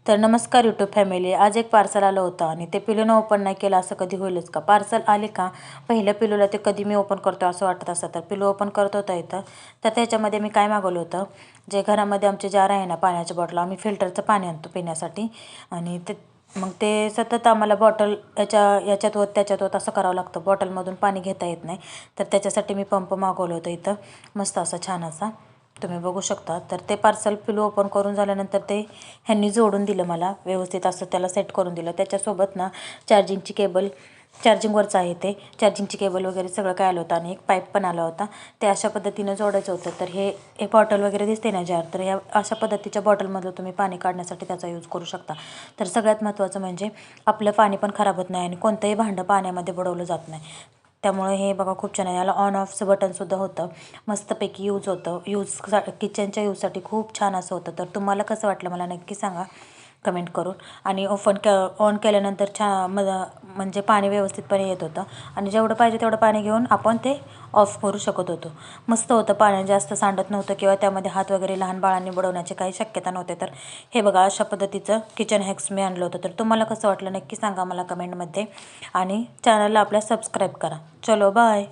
तर नमस्कार YouTube family. आज एक पार्सल आलं होतं आणि ते पिलूनं ओपन नाही केलं असं कधी होईलच का? पार्सल आले का पहिल्या पिलूला ते कधी मी ओपन करतो असं वाटत असतं. तर पिलू ओपन करत होता इथं. तर त्याच्यामध्ये मी काय मागवलं होतं, जे घरामध्ये आमचे जार आहे ना पाण्याच्या बॉटल, आम्ही फिल्टरचं पाणी आणतो पिण्यासाठी. आणि ते मग ते सतत आम्हाला बॉटल याच्यात होत त्याच्यात होत असं करावं लागतं, बॉटलमधून पाणी घेता येत नाही. तर त्याच्यासाठी मी पंप मागवलं होतं इथं, मस्त असा छान असा, तुम्ही बघू शकता. तर ते पार्सल पिलू ओपन करून झाल्यानंतर ते ह्यांनी जोडून दिलं मला व्यवस्थित, असं त्याला सेट करून दिलं. त्याच्यासोबत ना चार्जिंगची केबल, चार्जिंगवरचं आहे ते, चार्जिंगची केबल वगैरे सगळं काय आलं होतं आणि एक पाईप पण आला होता. ते अशा पद्धतीनं जोडायचं होतं. तर हे एक बॉटल वगैरे दिसते ना जार, तर ह्या अशा पद्धतीच्या बॉटलमधलं तुम्ही पाणी काढण्यासाठी त्याचा यूज करू शकता. तर सगळ्यात महत्त्वाचं म्हणजे आपलं पाणी पण खराब होत नाही आणि कोणतंही भांडं पाण्यामध्ये बुडवलं जात नाही. त्यामुळे हे बघा खूप छान आहे. याला ऑन ऑफचं बटनसुद्धा होतं, मस्तपैकी यूज होतं. किचनच्या यूजसाठी खूप छान असं होतं. तर तुम्हाला कसं वाटलं मला नक्की सांगा कमेंट करून. आणि ऑन केल्यानंतर म्हणजे पाणी व्यवस्थितपणे येत होतं आणि जेवढं पाहिजे तेवढं पाणी घेऊन आपण ते ऑफ करू शकत होतो. मस्त होतं, पाणी जास्त सांडत नव्हतं किंवा त्यामध्ये हात वगैरे लहान बाळांनी बुडवण्याची काही शक्यता नव्हते. तर हे बघा अशा पद्धतीचं किचन हॅक्स मी आणलं होतं. तर तुम्हाला कसं वाटलं नक्की सांगा मला कमेंटमध्ये आणि चॅनलला आपल्या सबस्क्राईब करा. चलो बाय.